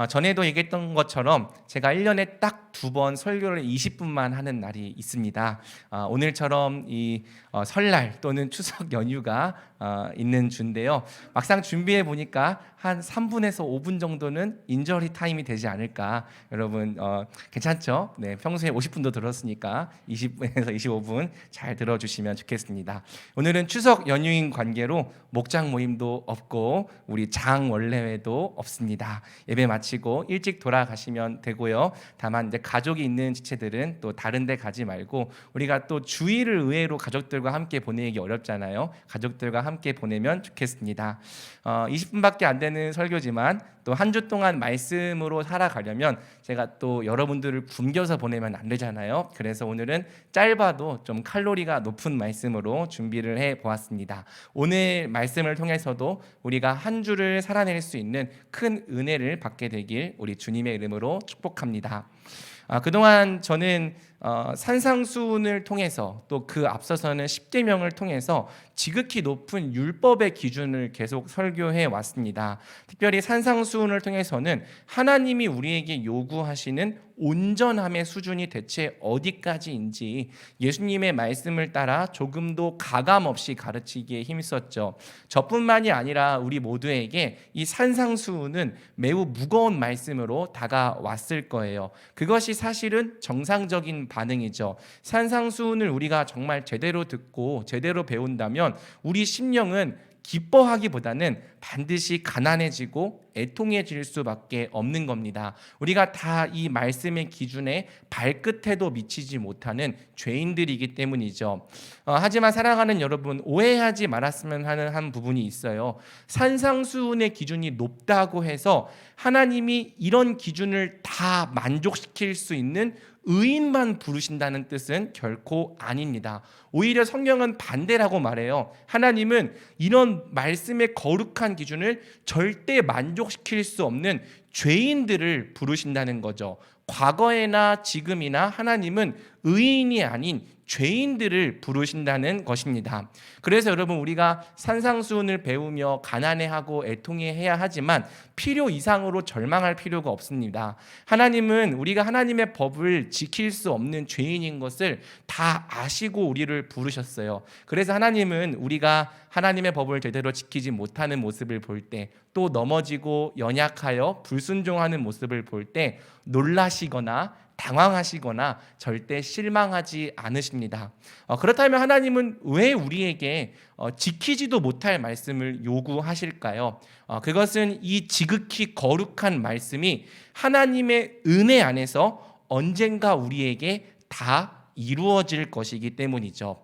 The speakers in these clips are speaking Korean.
전에도 얘기했던 것처럼 제가 1년에 딱 2번 설교를 20분만 하는 날이 있습니다. 오늘처럼 이 설날 또는 추석 연휴가 있는 주인데요. 막상 준비해 보니까 한 3분에서 5분 정도는 인저리 타임이 되지 않을까. 여러분 괜찮죠? 네, 평소에 50분도 들었으니까 20분에서 25분 잘 들어주시면 좋겠습니다. 오늘은 추석 연휴인 관계로 목장 모임도 없고 우리 장원래회도 없습니다. 예배 마치고 일찍 돌아가시면 되고요. 다만 이제 가족이 있는 지체들은 또 다른 데 가지 말고, 우리가 또 주일을 의외로 가족들과 함께 보내기 어렵잖아요. 가족들과 함께 보내면 좋겠습니다. 20분밖에 안 되는 설교지만 또 한 주 동안 말씀으로 살아가려면 제가 또 여러분들을 굶겨서 보내면 안 되잖아요. 그래서 오늘은 짧아도 좀 칼로리가 높은 말씀으로 준비를 해 보았습니다. 오늘 말씀을 통해서도 우리가 한 주를 살아낼 수 있는 큰 은혜를 받게 되길 우리 주님의 이름으로 축복합니다. 그동안 저는 산상수훈을 통해서 또 그 앞서서는 십계명을 통해서 지극히 높은 율법의 기준을 계속 설교해 왔습니다. 특별히 산상수훈을 통해서는 하나님이 우리에게 요구하시는 온전함의 수준이 대체 어디까지인지 예수님의 말씀을 따라 조금도 가감 없이 가르치기에 힘썼죠. 저뿐만이 아니라 우리 모두에게 이 산상수훈은 매우 무거운 말씀으로 다가왔을 거예요. 그것이 사실은 정상적인 반응이죠. 산상수훈을 우리가 정말 제대로 듣고 제대로 배운다면 우리 심령은 기뻐하기보다는 반드시 가난해지고 애통해질 수밖에 없는 겁니다. 우리가 다 이 말씀의 기준에 발끝에도 미치지 못하는 죄인들이기 때문이죠. 하지만 사랑하는 여러분, 오해하지 말았으면 하는 한 부분이 있어요. 산상수훈의 기준이 높다고 해서 하나님이 이런 기준을 다 만족시킬 수 있는 의인만 부르신다는 뜻은 결코 아닙니다. 오히려 성경은 반대라고 말해요. 하나님은 이런 말씀의 거룩한 기준을 절대 만족시킬 수 없는 죄인들을 부르신다는 거죠. 과거에나 지금이나 하나님은 의인이 아닌 죄인들을 부르신다는 것입니다. 그래서 여러분, 우리가 산상수훈을 배우며 가난해하고 애통해야 하지만 필요 이상으로 절망할 필요가 없습니다. 하나님은 우리가 하나님의 법을 지킬 수 없는 죄인인 것을 다 아시고 우리를 부르셨어요. 그래서 하나님은 우리가 하나님의 법을 제대로 지키지 못하는 모습을 볼 때, 또 넘어지고 연약하여 불순종하는 모습을 볼 때 놀라시거나 당황하시거나 절대 실망하지 않으십니다. 그렇다면 하나님은 왜 우리에게 지키지도 못할 말씀을 요구하실까요? 그것은 이 지극히 거룩한 말씀이 하나님의 은혜 안에서 언젠가 우리에게 다 이루어질 것이기 때문이죠.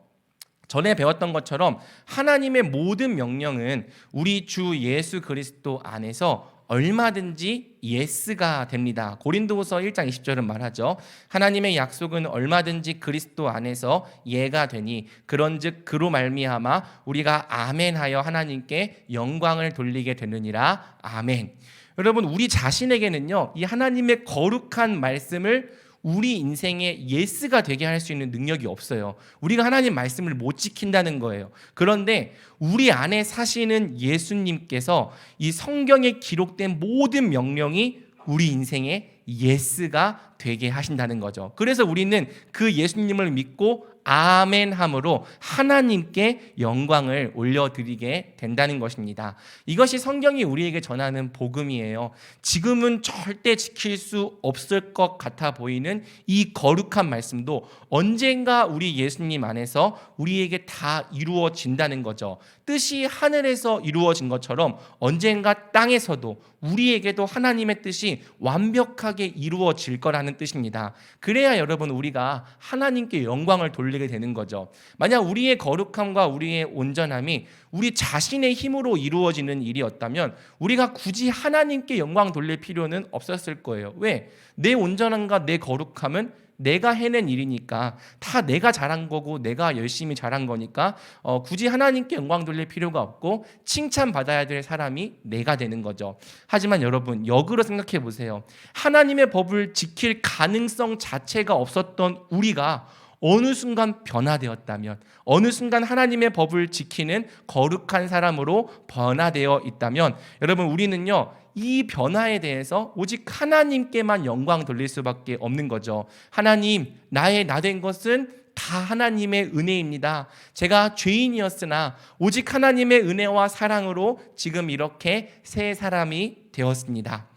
전에 배웠던 것처럼 하나님의 모든 명령은 우리 주 예수 그리스도 안에서 얼마든지 예스가 됩니다. 고린도후서 1장 20절은 말하죠. 하나님의 약속은 얼마든지 그리스도 안에서 예가 되니 그런즉 그로 말미암아 우리가 아멘하여 하나님께 영광을 돌리게 되느니라. 아멘. 여러분, 우리 자신에게는요, 이 하나님의 거룩한 말씀을 우리 인생의 예스가 되게 할 수 있는 능력이 없어요. 우리가 하나님 말씀을 못 지킨다는 거예요. 그런데 우리 안에 사시는 예수님께서 이 성경에 기록된 모든 명령이 우리 인생의 예스가 되게 하신다는 거죠. 그래서 우리는 그 예수님을 믿고 아멘함으로 하나님께 영광을 올려드리게 된다는 것입니다. 이것이 성경이 우리에게 전하는 복음이에요. 지금은 절대 지킬 수 없을 것 같아 보이는 이 거룩한 말씀도 언젠가 우리 예수님 안에서 우리에게 다 이루어진다는 거죠. 뜻이 하늘에서 이루어진 것처럼 언젠가 땅에서도 우리에게도 하나님의 뜻이 완벽하게 이루어질 거라는 뜻입니다. 그래야 여러분, 우리가 하나님께 영광을 돌리게 되는 거죠. 만약 우리의 거룩함과 우리의 온전함이 우리 자신의 힘으로 이루어지는 일이었다면 우리가 굳이 하나님께 영광 돌릴 필요는 없었을 거예요. 왜? 내 온전함과 내 거룩함은 내가 해낸 일이니까, 다 내가 잘한 거고 내가 열심히 잘한 거니까 굳이 하나님께 영광 돌릴 필요가 없고 칭찬받아야 될 사람이 내가 되는 거죠. 하지만 여러분, 역으로 생각해 보세요. 하나님의 법을 지킬 가능성 자체가 없었던 우리가 어느 순간 변화되었다면, 어느 순간 하나님의 법을 지키는 거룩한 사람으로 변화되어 있다면, 여러분, 우리는요, 이 변화에 대해서 오직 하나님께만 영광 돌릴 수밖에 없는 거죠. 하나님, 나의 나 된 것은 다 하나님의 은혜입니다. 제가 죄인이었으나 오직 하나님의 은혜와 사랑으로 지금 이렇게 새 사람이 되었습니다.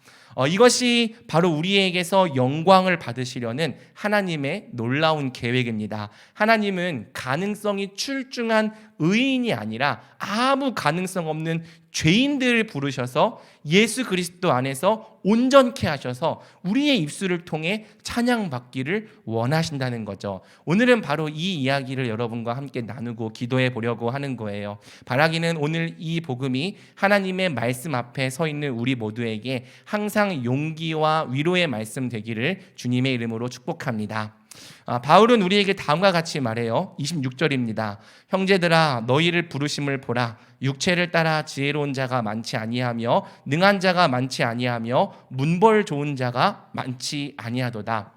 이것이 바로 우리에게서 영광을 받으시려는 하나님의 놀라운 계획입니다. 하나님은 가능성이 출중한 의인이 아니라 아무 가능성 없는 죄인들을 부르셔서 예수 그리스도 안에서 온전케 하셔서 우리의 입술을 통해 찬양받기를 원하신다는 거죠. 오늘은 바로 이 이야기를 여러분과 함께 나누고 기도해 보려고 하는 거예요. 바라기는 오늘 이 복음이 하나님의 말씀 앞에 서 있는 우리 모두에게 항상 용기와 위로의 말씀 되기를 주님의 이름으로 축복합니다. 바울은 우리에게 다음과 같이 말해요. 26절입니다. 형제들아, 너희를 부르심을 보라. 육체를 따라 지혜로운 자가 많지 아니하며 능한 자가 많지 아니하며 문벌 좋은 자가 많지 아니하도다.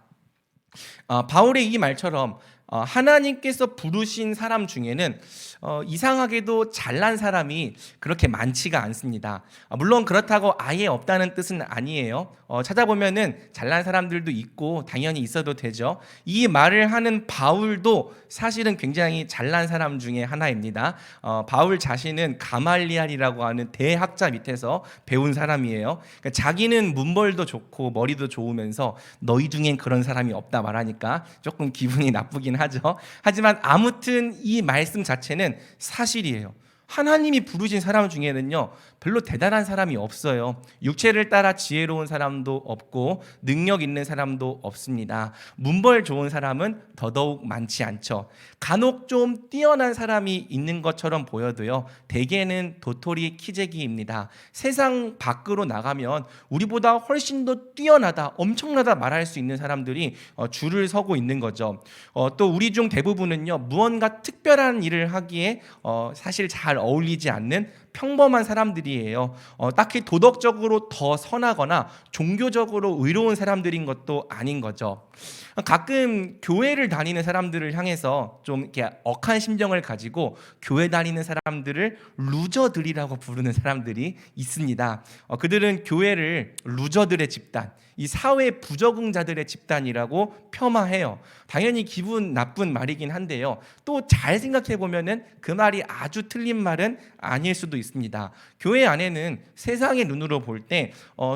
바울의 이 말처럼 하나님께서 부르신 사람 중에는 이상하게도 잘난 사람이 그렇게 많지가 않습니다. 물론 그렇다고 아예 없다는 뜻은 아니에요. 찾아보면은 잘난 사람들도 있고 당연히 있어도 되죠. 이 말을 하는 바울도 사실은 굉장히 잘난 사람 중에 하나입니다. 바울 자신은 가말리알이라고 하는 대학자 밑에서 배운 사람이에요. 그러니까 자기는 문벌도 좋고 머리도 좋으면서 너희 중엔 그런 사람이 없다 말하니까 조금 기분이 나쁘긴 하죠. 하지만 아무튼 이 말씀 자체는 사실이에요. 하나님이 부르신 사람 중에는요, 별로 대단한 사람이 없어요. 육체를 따라 지혜로운 사람도 없고 능력 있는 사람도 없습니다. 문벌 좋은 사람은 더더욱 많지 않죠. 간혹 좀 뛰어난 사람이 있는 것처럼 보여도요, 대개는 도토리 키재기입니다. 세상 밖으로 나가면 우리보다 훨씬 더 뛰어나다, 엄청나다 말할 수 있는 사람들이 줄을 서고 있는 거죠. 또 우리 중 대부분은요, 무언가 특별한 일을 하기에 사실 잘 어울리지 않는 평범한 사람들이에요. 딱히 도덕적으로 더 선하거나 종교적으로 의로운 사람들인 것도 아닌 거죠. 가끔 교회를 다니는 사람들을 향해서 좀 이렇게 억한 심정을 가지고 교회 다니는 사람들을 루저들이라고 부르는 사람들이 있습니다. 그들은 교회를 루저들의 집단, 이 사회 부적응자들의 집단이라고 폄하해요. 당연히 기분 나쁜 말이긴 한데요. 또 잘 생각해 보면은 그 말이 아주 틀린 말은 아닐 수도 있습니다. 교회 안에는 세상의 눈으로 볼 때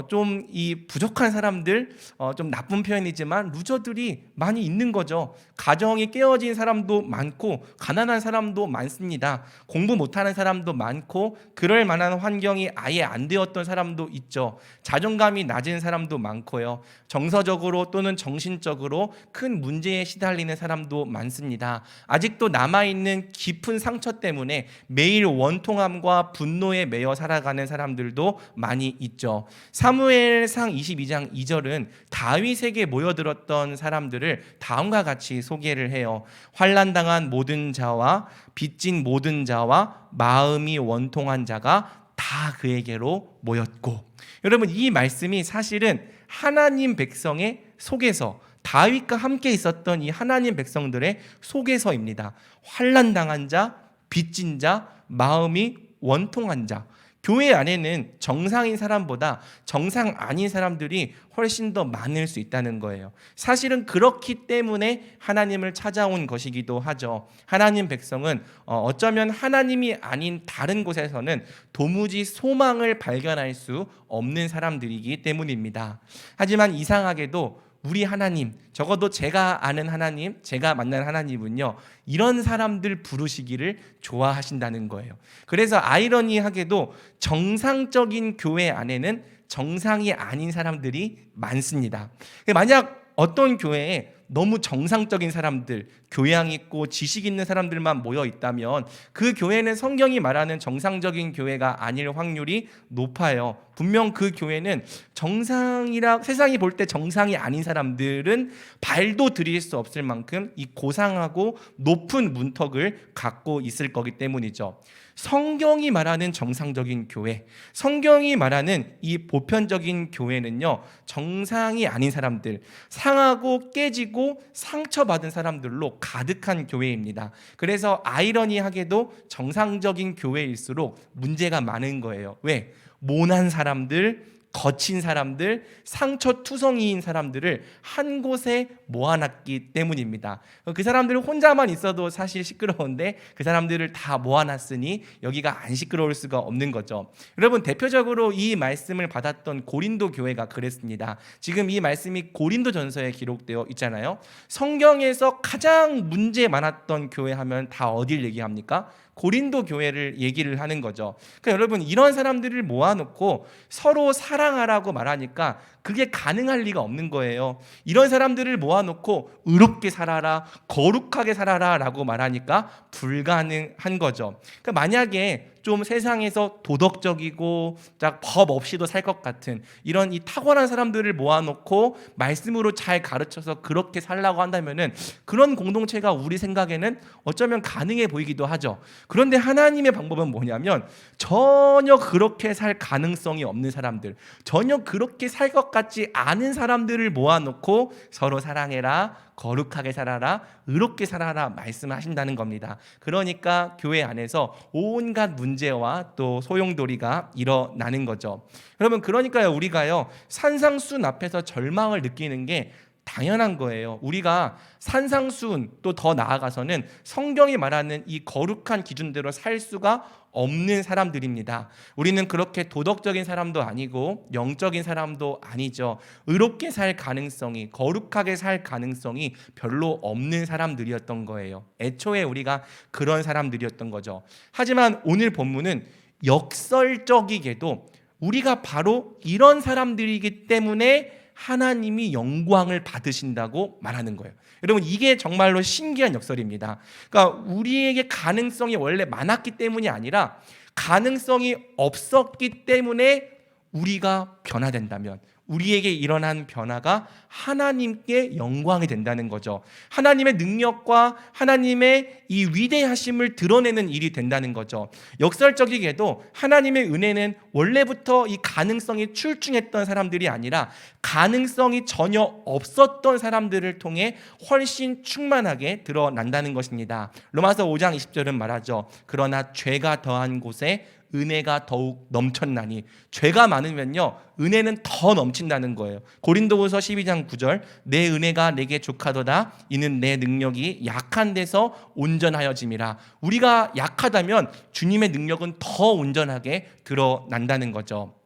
좀 이 부족한 사람들, 좀 나쁜 표현이지만 루저들이 많이 있는 거죠. 가정이 깨어진 사람도 많고 가난한 사람도 많습니다. 공부 못하는 사람도 많고 그럴 만한 환경이 아예 안 되었던 사람도 있죠. 자존감이 낮은 사람도 많고요. 정서적으로 또는 정신적으로 큰 문제에 시달리는 사람도 많습니다. 아직도 남아있는 깊은 상처 때문에 매일 원통함과 분노에 매여 살아가는 사람들도 많이 있죠. 사무엘상 22장 2절은 다윗에게 모여들었던 사람들을 다음과 같이 소개를 해요. 환난당한 모든 자와 빚진 모든 자와 마음이 원통한 자가 다 그에게로 모였고, 여러분 이 말씀이 사실은 하나님 백성의 속에서 다윗과 함께 있었던 이 하나님 백성들의 속에서입니다. 환난당한 자, 빚진 자, 마음이 원통한 자. 교회 안에는 정상인 사람보다 정상 아닌 사람들이 훨씬 더 많을 수 있다는 거예요. 사실은 그렇기 때문에 하나님을 찾아온 것이기도 하죠. 하나님 백성은 어쩌면 하나님이 아닌 다른 곳에서는 도무지 소망을 발견할 수 없는 사람들이기 때문입니다. 하지만 이상하게도 우리 하나님, 적어도 제가 아는 하나님, 제가 만난 하나님은요, 이런 사람들 부르시기를 좋아하신다는 거예요. 그래서 아이러니하게도 정상적인 교회 안에는 정상이 아닌 사람들이 많습니다. 만약 어떤 교회에 너무 정상적인 사람들, 교양 있고 지식 있는 사람들만 모여 있다면 그 교회는 성경이 말하는 정상적인 교회가 아닐 확률이 높아요. 분명 그 교회는 정상이라, 세상이 볼 때 정상이 아닌 사람들은 발도 들일 수 없을 만큼 이 고상하고 높은 문턱을 갖고 있을 거기 때문이죠. 성경이 말하는 정상적인 교회, 성경이 말하는 이 보편적인 교회는요, 정상이 아닌 사람들, 상하고 깨지고 상처받은 사람들로 가득한 교회입니다. 그래서 아이러니하게도 정상적인 교회일수록 문제가 많은 거예요. 왜? 모난 사람들, 거친 사람들, 상처투성이인 사람들을 한 곳에 모아놨기 때문입니다. 그 사람들은 혼자만 있어도 사실 시끄러운데 그 사람들을 다 모아놨으니 여기가 안 시끄러울 수가 없는 거죠. 여러분, 대표적으로 이 말씀을 받았던 고린도 교회가 그랬습니다. 지금 이 말씀이 고린도전서에 기록되어 있잖아요. 성경에서 가장 문제 많았던 교회 하면 다 어딜 얘기합니까? 고린도 교회를 얘기를 하는 거죠. 그러니까 여러분, 이런 사람들을 모아놓고 서로 사랑하라고 말하니까 그게 가능할 리가 없는 거예요. 이런 사람들을 모아놓고 의롭게 살아라, 거룩하게 살아라 라고 말하니까 불가능한 거죠. 그러니까 만약에 좀 세상에서 도덕적이고 법 없이도 살 것 같은 이런 이 탁월한 사람들을 모아놓고 말씀으로 잘 가르쳐서 그렇게 살라고 한다면은 그런 공동체가 우리 생각에는 어쩌면 가능해 보이기도 하죠. 그런데 하나님의 방법은 뭐냐면 전혀 그렇게 살 가능성이 없는 사람들, 전혀 그렇게 살 것 같지 않은 사람들을 모아놓고 서로 사랑해라, 거룩하게 살아라, 의롭게 살아라 말씀하신다는 겁니다. 그러니까 교회 안에서 온갖 문제와 또 소용돌이가 일어나는 거죠. 여러분, 그러니까요, 우리가요 산상수훈 앞에서 절망을 느끼는 게 당연한 거예요. 우리가 산상수훈 또 더 나아가서는 성경이 말하는 이 거룩한 기준대로 살 수가 없는 사람들입니다. 우리는 그렇게 도덕적인 사람도 아니고 영적인 사람도 아니죠. 의롭게 살 가능성이, 거룩하게 살 가능성이 별로 없는 사람들이었던 거예요. 애초에 우리가 그런 사람들이었던 거죠. 하지만 오늘 본문은 역설적이게도 우리가 바로 이런 사람들이기 때문에 하나님이 영광을 받으신다고 말하는 거예요. 여러분, 이게 정말로 신기한 역설입니다. 그러니까 우리에게 가능성이 원래 많았기 때문이 아니라 가능성이 없었기 때문에 우리가 변화된다면 우리에게 일어난 변화가 하나님께 영광이 된다는 거죠. 하나님의 능력과 하나님의 이 위대하심을 드러내는 일이 된다는 거죠. 역설적이게도 하나님의 은혜는 원래부터 이 가능성이 출중했던 사람들이 아니라 가능성이 전혀 없었던 사람들을 통해 훨씬 충만하게 드러난다는 것입니다. 로마서 5장 20절은 말하죠. 그러나 죄가 더한 곳에 은혜가 더욱 넘쳤나니, 죄가 많으면요 은혜는 더 넘친다는 거예요. 고린도후서 12장 9절, 내 은혜가 내게 족하도다 이는 내 능력이 약한 데서 온전하여짐이라. 우리가 약하다면 주님의 능력은 더 온전하게 드러난다는 거죠.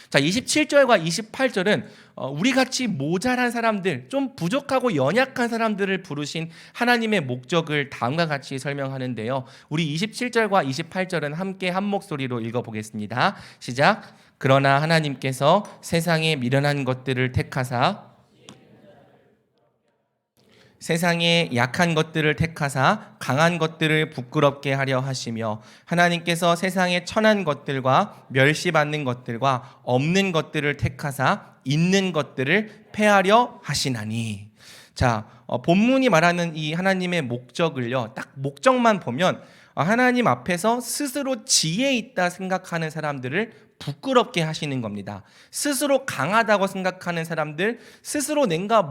자, 27절과 28절은 우리같이 모자란 사람들, 좀 부족하고 연약한 사람들을 부르신 하나님의 목적을 다음과 같이 설명하는데요. 우리 27절과 28절은 함께 한 목소리로 읽어보겠습니다. 시작. 그러나 하나님께서 세상에 미련한 것들을 택하사 세상에 약한 것들을 택하사 강한 것들을 부끄럽게 하려 하시며 하나님께서 세상에 천한 것들과 멸시받는 것들과 없는 것들을 택하사 있는 것들을 폐하려 하시나니. 자, 본문이 말하는 이 하나님의 목적을요, 딱 목적만 보면 하나님 앞에서 스스로 지혜 있다 생각하는 사람들을 부끄럽게 하시는 겁니다. 스스로 강하다고 생각하는 사람들, 스스로 내가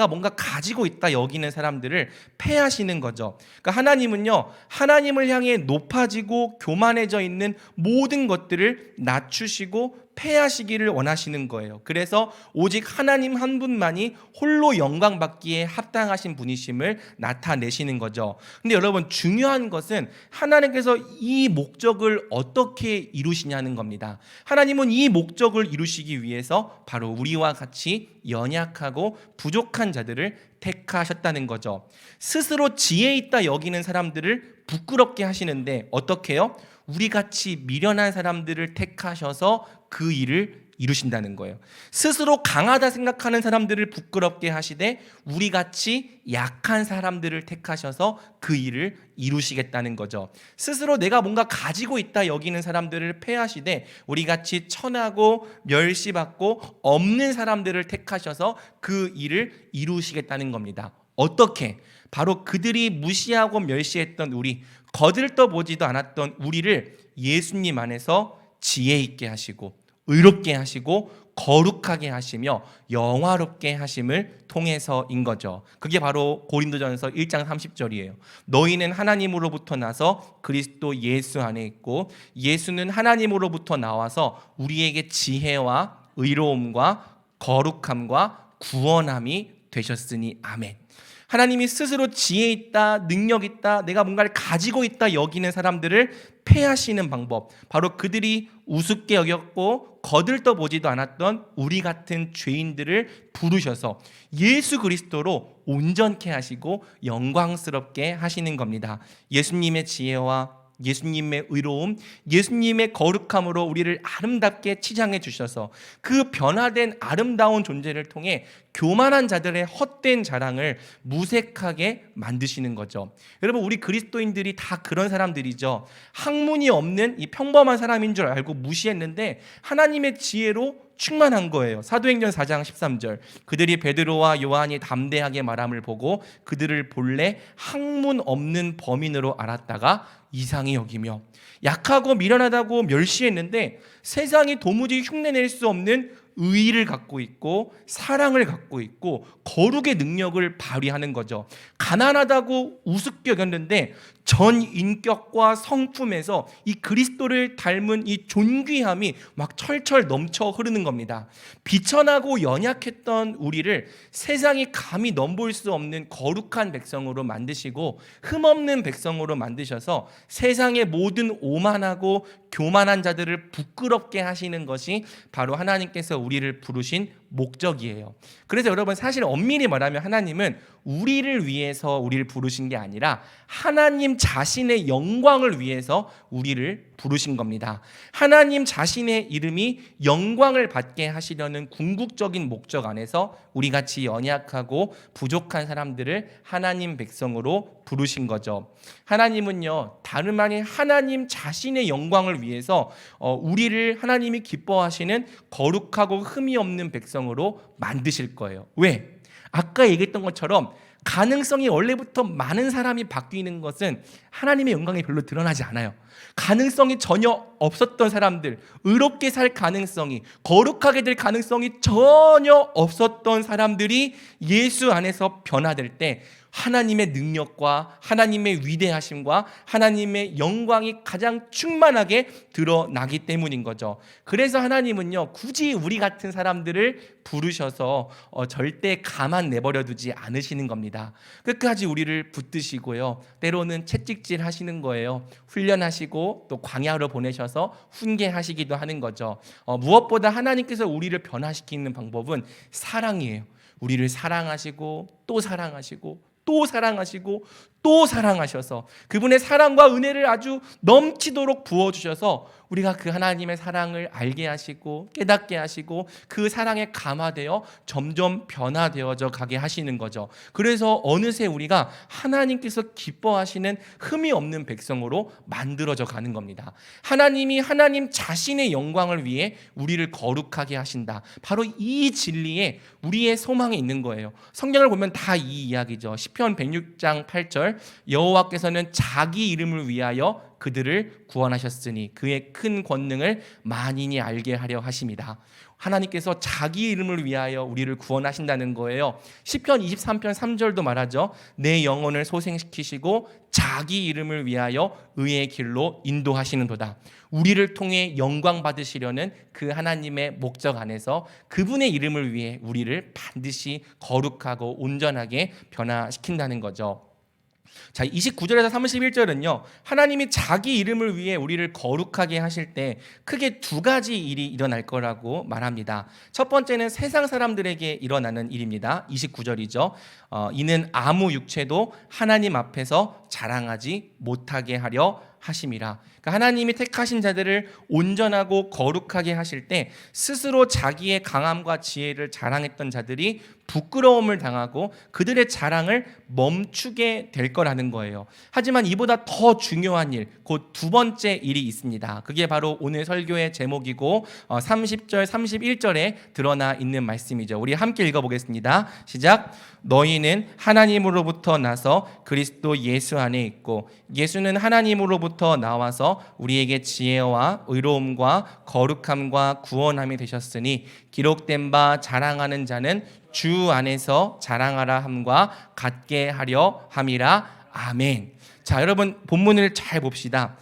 뭔가 가지고 있다 여기는 사람들을 폐하시는 거죠. 그러니까 하나님은요, 하나님을 향해 높아지고 교만해져 있는 모든 것들을 낮추시고 폐하시기를 원하시는 거예요. 그래서 오직 하나님 한 분만이 홀로 영광 받기에 합당하신 분이심을 나타내시는 거죠. 근데 여러분, 중요한 것은 하나님께서 이 목적을 어떻게 이루시냐는 겁니다. 하나님은 이 목적을 이루시기 위해서 바로 우리와 같이 연약하고 부족한 자들을 택하셨다는 거죠. 스스로 지혜 있다 여기는 사람들을 부끄럽게 하시는데 어떻게 해요? 우리같이 미련한 사람들을 택하셔서 그 일을 이루신다는 거예요. 스스로 강하다 생각하는 사람들을 부끄럽게 하시되 우리같이 약한 사람들을 택하셔서 그 일을 이루시겠다는 거죠. 스스로 내가 뭔가 가지고 있다 여기는 사람들을 폐하시되 우리같이 천하고 멸시받고 없는 사람들을 택하셔서 그 일을 이루시겠다는 겁니다. 어떻게? 바로 그들이 무시하고 멸시했던 우리, 거들떠보지도 않았던 우리를 예수님 안에서 지혜 있게 하시고 의롭게 하시고 거룩하게 하시며 영화롭게 하심을 통해서인 거죠. 그게 바로 고린도전서 1장 30절이에요. 너희는 하나님으로부터 나서 그리스도 예수 안에 있고 예수는 하나님으로부터 나와서 우리에게 지혜와 의로움과 거룩함과 구원함이 되셨으니 아멘. 하나님이 스스로 지혜 있다, 능력 있다, 내가 뭔가를 가지고 있다 여기는 사람들을 패하시는 방법, 바로 그들이 우습게 여겼고 거들떠보지도 않았던 우리 같은 죄인들을 부르셔서 예수 그리스도로 온전케 하시고 영광스럽게 하시는 겁니다. 예수님의 지혜와 예수님의 의로움, 예수님의 거룩함으로 우리를 아름답게 치장해 주셔서 그 변화된 아름다운 존재를 통해 교만한 자들의 헛된 자랑을 무색하게 만드시는 거죠. 여러분, 우리 그리스도인들이 다 그런 사람들이죠. 학문이 없는 이 평범한 사람인 줄 알고 무시했는데 하나님의 지혜로 충만한 거예요. 사도행전 4장 13절, 그들이 베드로와 요한이 담대하게 말함을 보고 그들을 본래 학문 없는 범인으로 알았다가 이상히 여기며, 약하고 미련하다고 멸시했는데 세상이 도무지 흉내낼 수 없는 의의를 갖고 있고 사랑을 갖고 있고 거룩의 능력을 발휘하는 거죠. 가난하다고 우습게 여겼는데 전 인격과 성품에서 이 그리스도를 닮은 이 존귀함이 막 철철 넘쳐 흐르는 겁니다. 비천하고 연약했던 우리를 세상이 감히 넘볼 수 없는 거룩한 백성으로 만드시고 흠없는 백성으로 만드셔서 세상의 모든 오만하고 교만한 자들을 부끄럽게 하시는 것이 바로 하나님께서 우리를 부르신 목적이에요. 그래서 여러분, 사실 엄밀히 말하면 하나님은 우리를 위해서 우리를 부르신 게 아니라 하나님 자신의 영광을 위해서 우리를 부르신 겁니다. 하나님 자신의 이름이 영광을 받게 하시려는 궁극적인 목적 안에서 우리같이 연약하고 부족한 사람들을 하나님 백성으로 부르신 거죠. 하나님은요, 다름 아닌 하나님 자신의 영광을 위해서 우리를 하나님이 기뻐하시는 거룩하고 흠이 없는 백성으로 만드실 거예요. 왜? 아까 얘기했던 것처럼 가능성이 원래부터 많은 사람이 바뀌는 것은 하나님의 영광이 별로 드러나지 않아요. 가능성이 전혀 없었던 사람들, 의롭게 살 가능성이, 거룩하게 될 가능성이 전혀 없었던 사람들이 예수 안에서 변화될 때 하나님의 능력과 하나님의 위대하심과 하나님의 영광이 가장 충만하게 드러나기 때문인 거죠. 그래서 하나님은요, 굳이 우리 같은 사람들을 부르셔서 절대 가만 내버려 두지 않으시는 겁니다. 끝까지 우리를 붙드시고요, 때로는 채찍질 하시는 거예요. 훈련하시고 또 광야로 보내셔서 훈계하시기도 하는 거죠. 무엇보다 하나님께서 우리를 변화시키는 방법은 사랑이에요. 우리를 사랑하시고 또 사랑하시고 또 사랑하시고 또 사랑하셔서 그분의 사랑과 은혜를 아주 넘치도록 부어주셔서 우리가 그 하나님의 사랑을 알게 하시고 깨닫게 하시고 그 사랑에 감화되어 점점 변화되어져 가게 하시는 거죠. 그래서 어느새 우리가 하나님께서 기뻐하시는 흠이 없는 백성으로 만들어져 가는 겁니다. 하나님이 하나님 자신의 영광을 위해 우리를 거룩하게 하신다. 바로 이 진리에 우리의 소망이 있는 거예요. 성경을 보면 다 이 이야기죠. 시편 106장 8절, 여호와께서는 자기 이름을 위하여 그들을 구원하셨으니 그의 큰 권능을 만인이 알게 하려 하심이다. 하나님께서 자기 이름을 위하여 우리를 구원하신다는 거예요. 시편 23편 3절도 말하죠. 내 영혼을 소생시키시고 자기 이름을 위하여 의의 길로 인도하시는도다. 우리를 통해 영광 받으시려는 그 하나님의 목적 안에서 그분의 이름을 위해 우리를 반드시 거룩하고 온전하게 변화시킨다는 거죠. 자, 29절에서 31절은요, 하나님이 자기 이름을 위해 우리를 거룩하게 하실 때 크게 두 가지 일이 일어날 거라고 말합니다. 첫 번째는 세상 사람들에게 일어나는 일입니다. 29절이죠. 이는 아무 육체도 하나님 앞에서 자랑하지 못하게 하려 하심이라. 그러니까 하나님이 택하신 자들을 온전하고 거룩하게 하실 때 스스로 자기의 강함과 지혜를 자랑했던 자들이 부끄러움을 당하고 그들의 자랑을 멈추게 될 거라는 거예요. 하지만 이보다 더 중요한 일, 곧 두 번째 일이 있습니다. 그게 바로 오늘 설교의 제목이고 30절, 31절에 드러나 있는 말씀이죠. 우리 함께 읽어보겠습니다. 시작. 너희는 하나님으로부터 나서 그리스도 예수 안에 있고 예수는 하나님으로부터 나와서 우리에게 지혜와 의로움과 거룩함과 구원함이 되셨으니 기록된 바 자랑하는 자는 주 안에서 자랑하라 함과 같게 하려 함이라. 아멘. 자, 여러분 본문을 잘 봅시다.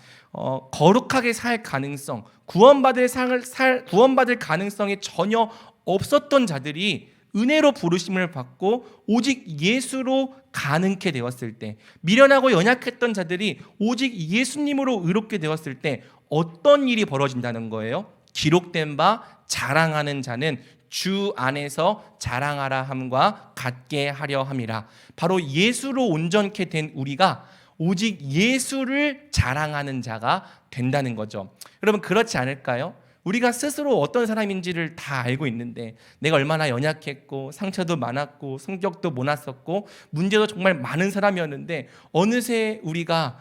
거룩하게 살 가능성, 구원받을 가능성이 전혀 없었던 자들이 은혜로 부르심을 받고 오직 예수로 가능케 되었을 때, 미련하고 연약했던 자들이 오직 예수님으로 의롭게 되었을 때 어떤 일이 벌어진다는 거예요? 기록된 바 자랑하는 자는 주 안에서 자랑하라 함과 같게 하려 함이라. 바로 예수로 온전케 된 우리가 오직 예수를 자랑하는 자가 된다는 거죠. 여러분, 그렇지 않을까요? 우리가 스스로 어떤 사람인지를 다 알고 있는데, 내가 얼마나 연약했고 상처도 많았고 성격도 모났었고 문제도 정말 많은 사람이었는데, 어느새 우리가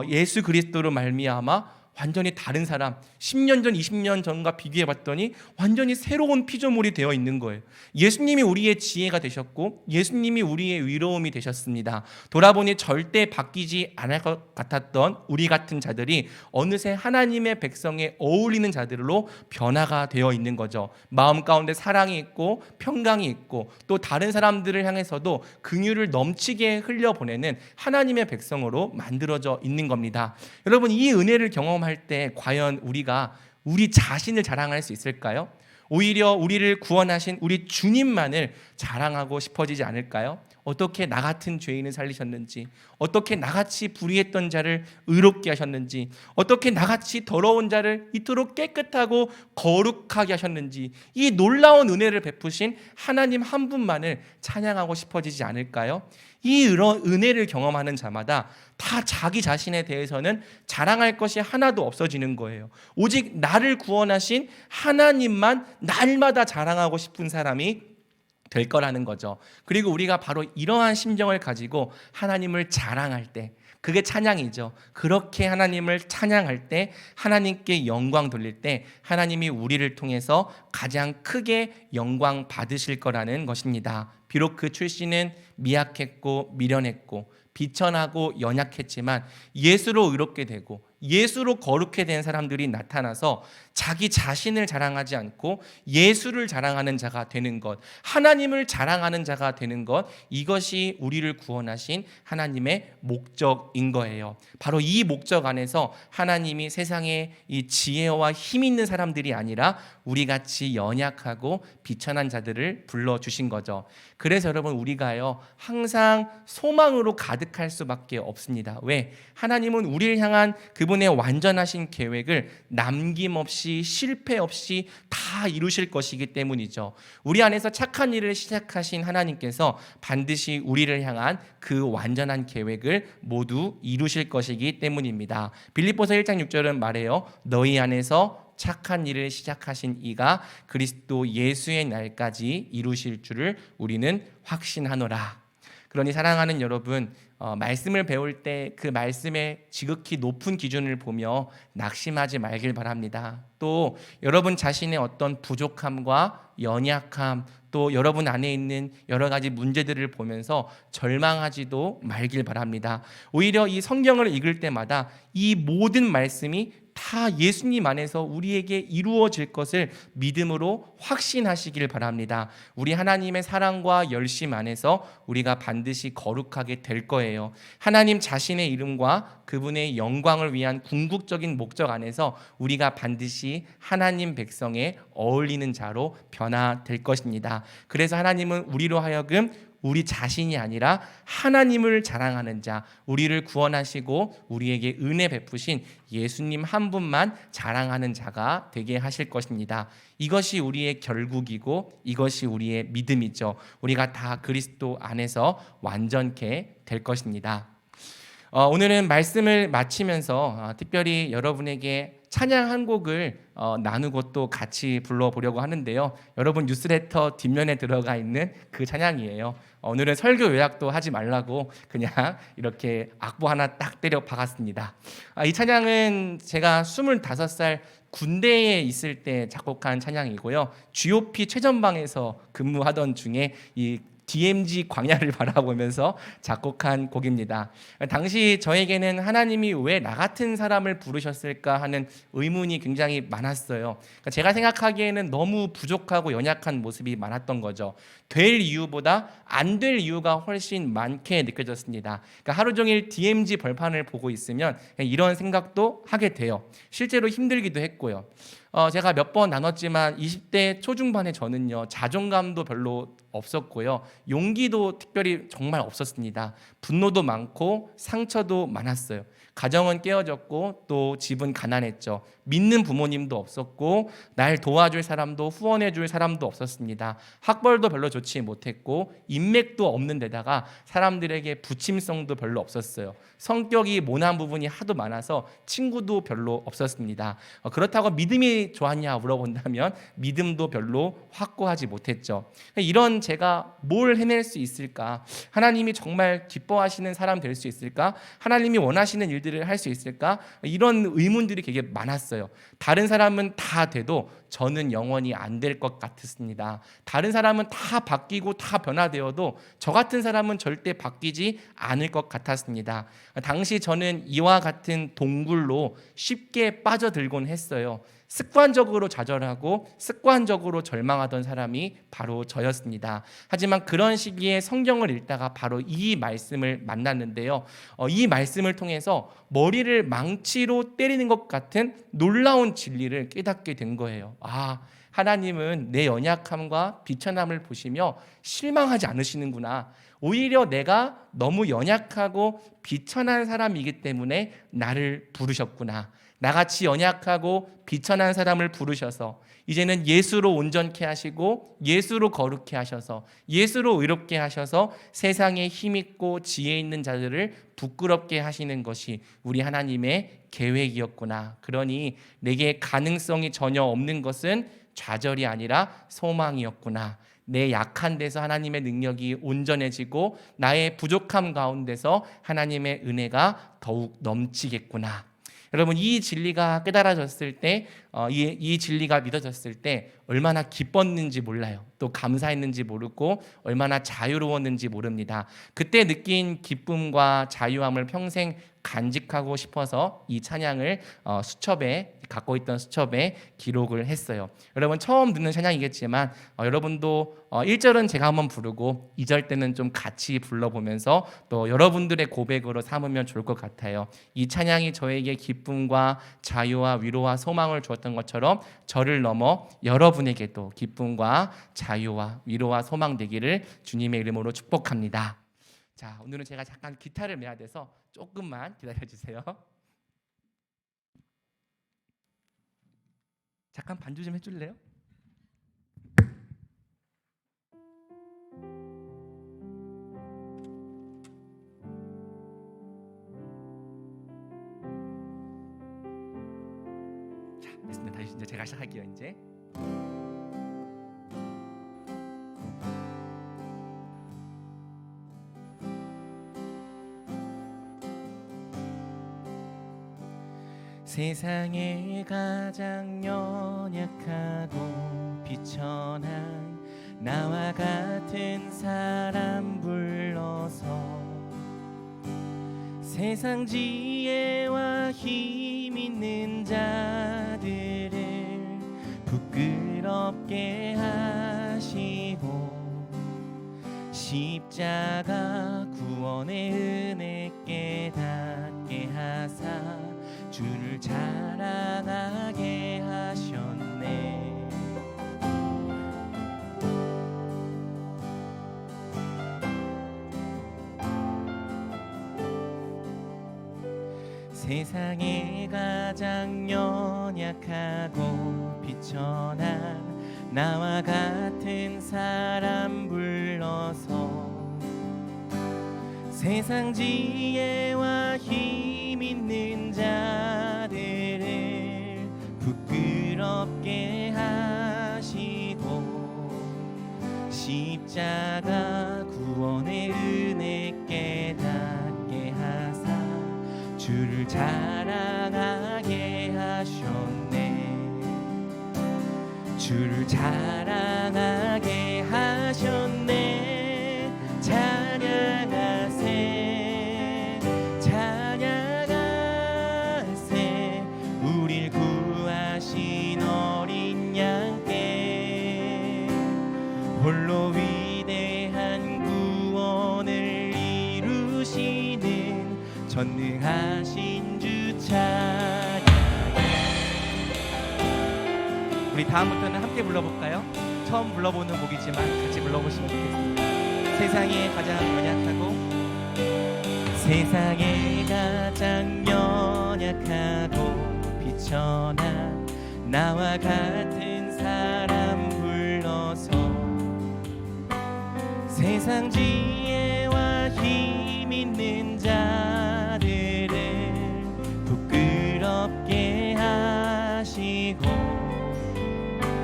예수 그리스도로 말미암아 완전히 다른 사람, 10년 전, 20년 전과 비교해 봤더니 완전히 새로운 피조물이 되어 있는 거예요. 예수님이 우리의 지혜가 되셨고 예수님이 우리의 위로움이 되셨습니다. 돌아보니 절대 바뀌지 않을 것 같았던 우리 같은 자들이 어느새 하나님의 백성에 어울리는 자들로 변화가 되어 있는 거죠. 마음 가운데 사랑이 있고 평강이 있고 또 다른 사람들을 향해서도 긍휼을 넘치게 흘려보내는 하나님의 백성으로 만들어져 있는 겁니다. 여러분, 이 은혜를 경험할 때 과연 우리가 우리 자신을 자랑할 수 있을까요? 오히려 우리를 구원하신 우리 주님만을 자랑하고 싶어지지 않을까요? 어떻게 나 같은 죄인을 살리셨는지, 어떻게 나같이 불의했던 자를 의롭게 하셨는지, 어떻게 나같이 더러운 자를 이토록 깨끗하고 거룩하게 하셨는지, 이 놀라운 은혜를 베푸신 하나님 한 분만을 찬양하고 싶어지지 않을까요? 이 은혜를 경험하는 자마다 다 자기 자신에 대해서는 자랑할 것이 하나도 없어지는 거예요. 오직 나를 구원하신 하나님만 날마다 자랑하고 싶은 사람이 될 거라는 거죠. 그리고 우리가 바로 이러한 심정을 가지고 하나님을 자랑할 때, 그게 찬양이죠. 그렇게 하나님을 찬양할 때, 하나님께 영광 돌릴 때 하나님이 우리를 통해서 가장 크게 영광 받으실 거라는 것입니다. 비록 그 출신은 미약했고 미련했고 비천하고 연약했지만 예수로 의롭게 되고 예수로 거룩해 된 사람들이 나타나서 자기 자신을 자랑하지 않고 예수를 자랑하는 자가 되는 것, 하나님을 자랑하는 자가 되는 것, 이것이 우리를 구원하신 하나님의 목적인 거예요. 바로 이 목적 안에서 하나님이 세상에 이 지혜와 힘 있는 사람들이 아니라 우리같이 연약하고 비천한 자들을 불러주신 거죠. 그래서 여러분, 우리가요 항상 소망으로 가득할 수밖에 없습니다. 왜? 하나님은 우리를 향한 그분의 완전하신 계획을 남김없이 실패 없이 다 이루실 것이기 때문이죠. 우리 안에서 착한 일을 시작하신 하나님께서 반드시 우리를 향한 그 완전한 계획을 모두 이루실 것이기 때문입니다. 빌립보서 1장 6절은 말해요. 너희 안에서 착한 일을 시작하신 이가 그리스도 예수의 날까지 이루실 줄을 우리는 확신하노라. 그러니 사랑하는 여러분, 말씀을 배울 때 그 말씀의 지극히 높은 기준을 보며 낙심하지 말길 바랍니다. 또 여러분 자신의 어떤 부족함과 연약함, 또 여러분 안에 있는 여러 가지 문제들을 보면서 절망하지도 말길 바랍니다. 오히려 이 성경을 읽을 때마다 이 모든 말씀이 다 예수님 안에서 우리에게 이루어질 것을 믿음으로 확신하시길 바랍니다. 우리 하나님의 사랑과 열심 안에서 우리가 반드시 거룩하게 될 거예요. 하나님 자신의 이름과 그분의 영광을 위한 궁극적인 목적 안에서 우리가 반드시 하나님 백성에 어울리는 자로 변화될 것입니다. 그래서 하나님은 우리로 하여금 우리 자신이 아니라 하나님을 자랑하는 자, 우리를 구원하시고 우리에게 은혜 베푸신 예수님 한 분만 자랑하는 자가 되게 하실 것입니다. 이것이 우리의 결국이고 이것이 우리의 믿음이죠. 우리가 다 그리스도 안에서 완전케 될 것입니다. 오늘은 말씀을 마치면서 특별히 여러분에게 찬양 한 곡을 나누고 또 같이 불러보려고 하는데요. 여러분 뉴스레터 뒷면에 들어가 있는 그 찬양이에요. 오늘은 설교 요약도 하지 말라고 그냥 이렇게 악보 하나 딱 때려 박았습니다. 이 찬양은 제가 25살 군대에 있을 때 작곡한 찬양이고요. GOP 최전방에서 근무하던 중에 이 DMZ 광야를 바라보면서 작곡한 곡입니다. 당시 저에게는 하나님이 왜 나 같은 사람을 부르셨을까 하는 의문이 굉장히 많았어요. 제가 생각하기에는 너무 부족하고 연약한 모습이 많았던 거죠. 될 이유보다 안 될 이유가 훨씬 많게 느껴졌습니다. 하루 종일 DMZ 벌판을 보고 있으면 이런 생각도 하게 돼요. 실제로 힘들기도 했고요. 제가 몇 번 나눴지만 20대 초중반의 저는요, 자존감도 별로 없었고요, 용기도 특별히 정말 없었습니다. 분노도 많고 상처도 많았어요. 가정은 깨어졌고 또 집은 가난했죠. 믿는 부모님도 없었고 날 도와줄 사람도 후원해줄 사람도 없었습니다. 학벌도 별로 좋지 못했고 인맥도 없는 데다가 사람들에게 부침성도 별로 없었어요. 성격이 모난 부분이 하도 많아서 친구도 별로 없었습니다. 그렇다고 믿음이 좋았냐 물어본다면 믿음도 별로 확고하지 못했죠. 이런 제가 뭘 해낼 수 있을까? 하나님이 정말 기뻐하시는 사람 될 수 있을까? 하나님이 원하시는 일들을 할 수 있을까? 이런 의문들이 되게 많았어요. 다른 사람은 다 돼도 저는 영원히 안 될 것 같았습니다. 다른 사람은 다 바뀌고 다 변화되어도 저 같은 사람은 절대 바뀌지 않을 것 같았습니다. 당시 저는 이와 같은 동굴로 쉽게 빠져들곤 했어요. 습관적으로 좌절하고 습관적으로 절망하던 사람이 바로 저였습니다. 하지만 그런 시기에 성경을 읽다가 바로 이 말씀을 만났는데요, 이 말씀을 통해서 머리를 망치로 때리는 것 같은 놀라운 진리를 깨닫게 된 거예요. 하나님은 내 연약함과 비천함을 보시며 실망하지 않으시는구나. 오히려 내가 너무 연약하고 비천한 사람이기 때문에 나를 부르셨구나. 나같이 연약하고 비천한 사람을 부르셔서 이제는 예수로 온전케 하시고 예수로 거룩케 하셔서 예수로 의롭게 하셔서 세상에 힘있고 지혜 있는 자들을 부끄럽게 하시는 것이 우리 하나님의 계획이었구나. 그러니 내게 가능성이 전혀 없는 것은 좌절이 아니라 소망이었구나. 내 약한 데서 하나님의 능력이 온전해지고 나의 부족함 가운데서 하나님의 은혜가 더욱 넘치겠구나. 여러분, 이 진리가 깨달아졌을 때, 이 진리가 믿어졌을 때 얼마나 기뻤는지 몰라요. 또 감사했는지 모르고 얼마나 자유로웠는지 모릅니다. 그때 느낀 기쁨과 자유함을 평생 간직하고 싶어서 이 찬양을 갖고 있던 수첩에 기록을 했어요. 여러분, 처음 듣는 찬양이겠지만 여러분도 1절은 제가 한번 부르고 2절 때는 좀 같이 불러보면서 또 여러분들의 고백으로 삼으면 좋을 것 같아요. 이 찬양이 저에게 기쁨과 자유와 위로와 소망을 주었던 것처럼 저를 넘어 여러분에게도 기쁨과 자유와 위로와 소망 되기를 주님의 이름으로 축복합니다. 자, 오늘은 제가 잠깐 기타를 매야 돼서 조금만 기다려주세요. 잠깐 반주 좀 해줄래요? 자, 됐습니다. 다시 이제 제가 시작할게요. 이제. 세상에 가장 연약하고 비천한 나와 같은 사람 불러서 세상 지혜와 힘 있는 자들을 부끄럽게 하시고 십자가 구원의 은혜 깨닫게 하사 주를 자랑하게 하셨네. 세상에 가장 연약하고 비천한 나와 같은 사람 불러서 세상 지혜와 힘 있는 자들을 부끄럽게 하시고 십자가 구원의 은혜 깨닫게 하사 주를 자랑하게 하셨네. 주를 자랑하게 하셨네. 찬양하세 찬양하세 우릴 구하신 어린 양께 홀로 위대한 구원을 이루시는 전능하신 주 찬양. 우리 다음부터는 함께 불러볼까요? 처음 불러보는 곡이지만 같이 불러보시면 좋겠습니다. 세상에 가장 연약하고 세상에 가장 연약하고 비천한 나와 같은 사람 불러서 세상 지혜와 힘 있는 자들을 부끄럽게 하시고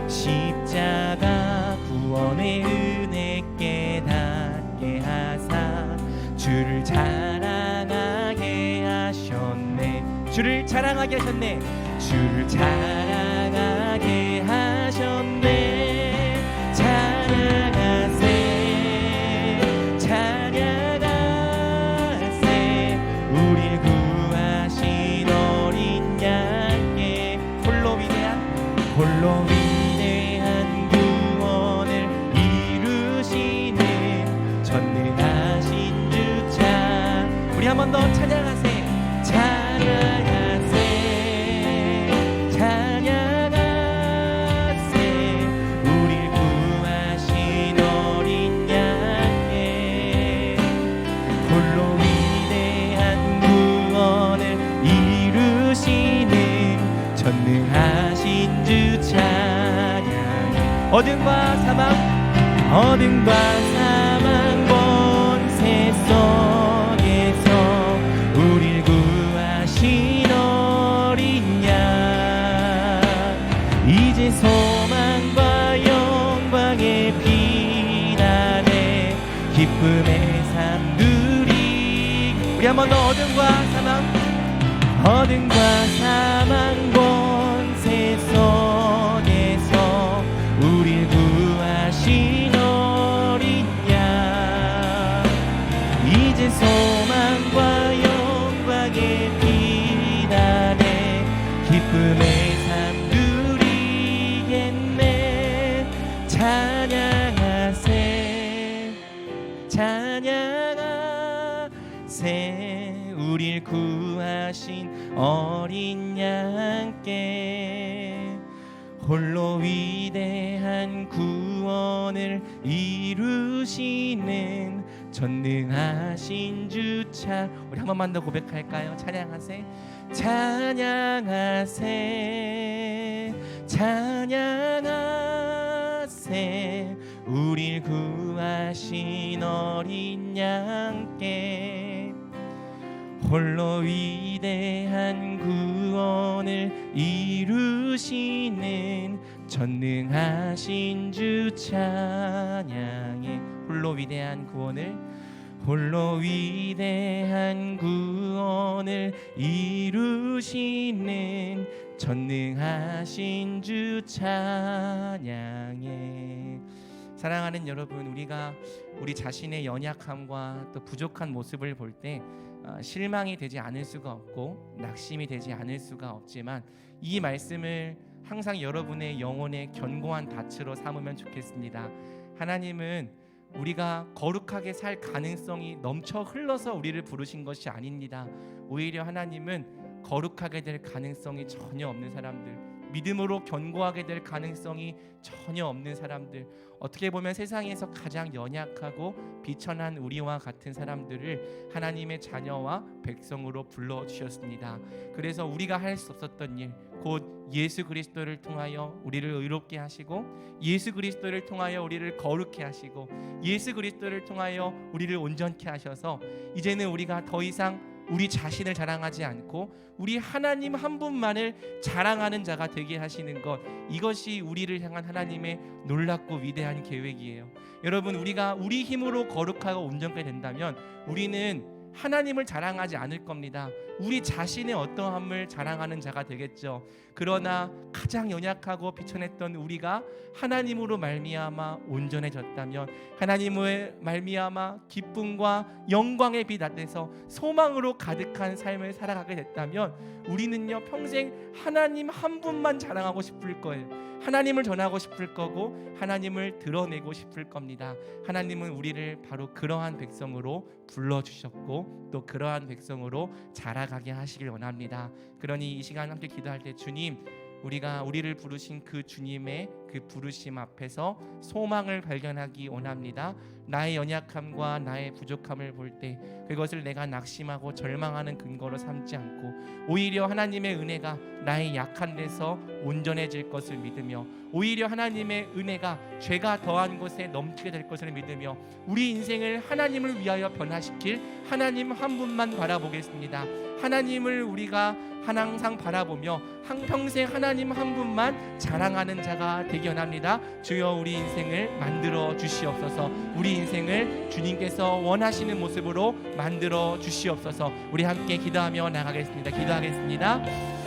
십자가 구원의 은혜 깨닫게 하사 주를 자랑하게 하셨네. 주를 자랑하게 하셨네. 주를 자랑하게 하셨네. 찬양하세 찬양하세 우릴 구하신 어린 양께 홀로 위대한 구원을 이루시는 전능하신 주차. 우리 한 번 더 찬양하세 찬양하세 찬양하세 우릴 구하신 어린 양께 홀로 위대한 구원을 이루시는 전능하신 주 찬양해. 어둠과 사망 본세 속에서 우릴 구하신 어린 양 이제 소망과 영광의 피난에 기쁨의 삶 누리. 우리 한 번 더 어둠과 사망 본세 속에서 우릴 구하신 어린 양 이제 소망과 영광의 피난에 기쁨의 삶 누리겠네. 찬양하세 찬양하세 우릴 구하신 어린 양께 홀로 위대한 구원을 이루시는 전능하신 주차. 우리 한 번만 더 고백할까요? 찬양하세 찬양하세 찬양하세 우릴 구하신 어린 양께 홀로 위대한 구원을 이루시는 전능하신 주 찬양해. 홀로 위대한 구원을 이루시는 전능하신 주 찬양해. 사랑하는 여러분, 우리가 우리 자신의 연약함과 또 부족한 모습을 볼 때 실망이 되지 않을 수가 없고 낙심이 되지 않을 수가 없지만 이 말씀을 항상 여러분의 영혼의 견고한 닻으로 삼으면 좋겠습니다. 하나님은 우리가 거룩하게 살 가능성이 넘쳐 흘러서 우리를 부르신 것이 아닙니다. 오히려 하나님은 거룩하게 될 가능성이 전혀 없는 사람들, 믿음으로 견고하게 될 가능성이 전혀 없는 사람들, 어떻게 보면 세상에서 가장 연약하고 비천한 우리와 같은 사람들을 하나님의 자녀와 백성으로 불러주셨습니다. 그래서 우리가 할 수 없었던 일, 곧 예수 그리스도를 통하여 우리를 의롭게 하시고, 예수 그리스도를 통하여 우리를 거룩해 하시고, 예수 그리스도를 통하여 우리를 온전케 하셔서 이제는 우리가 더 이상 우리 자신을 자랑하지 않고 우리 하나님 한 분만을 자랑하는 자가 되게 하시는 것, 이것이 우리를 향한 하나님의 놀랍고 위대한 계획이에요. 여러분, 우리가 우리 힘으로 거룩하고 온전하게 된다면 우리는 하나님을 자랑하지 않을 겁니다. 우리 자신의 어떠함을 자랑하는 자가 되겠죠. 그러나 가장 연약하고 비천했던 우리가 하나님으로 말미암아 온전해졌다면, 하나님을 말미암아 기쁨과 영광의 빛 아래서 소망으로 가득한 삶을 살아가게 됐다면 우리는요 평생 하나님 한 분만 자랑하고 싶을 거예요. 하나님을 전하고 싶을 거고 하나님을 드러내고 싶을 겁니다. 하나님은 우리를 바로 그러한 백성으로 불러주셨고 또 그러한 백성으로 자라가게 하시길 원합니다. 그러니 이 시간 함께 기도할 때, 주님, 우리가 우리를 부르신 그 주님의 그 부르심 앞에서 소망을 발견하기 원합니다. 나의 연약함과 나의 부족함을 볼 때 그것을 내가 낙심하고 절망하는 근거로 삼지 않고 오히려 하나님의 은혜가 나의 약한 데서 온전해질 것을 믿으며 오히려 하나님의 은혜가 죄가 더한 곳에 넘치게 될 것을 믿으며 우리 인생을 하나님을 위하여 변화시킬 하나님 한 분만 바라보겠습니다. 하나님을 우리가 항상 바라보며 한평생 하나님 한 분만 자랑하는 자가 되기 원합니다. 주여 우리 인생을 만들어 주시옵소서. 우리 인생을 주님께서 원하시는 모습으로 만들어 주시옵소서. 우리 함께 기도하며 나가겠습니다. 기도하겠습니다.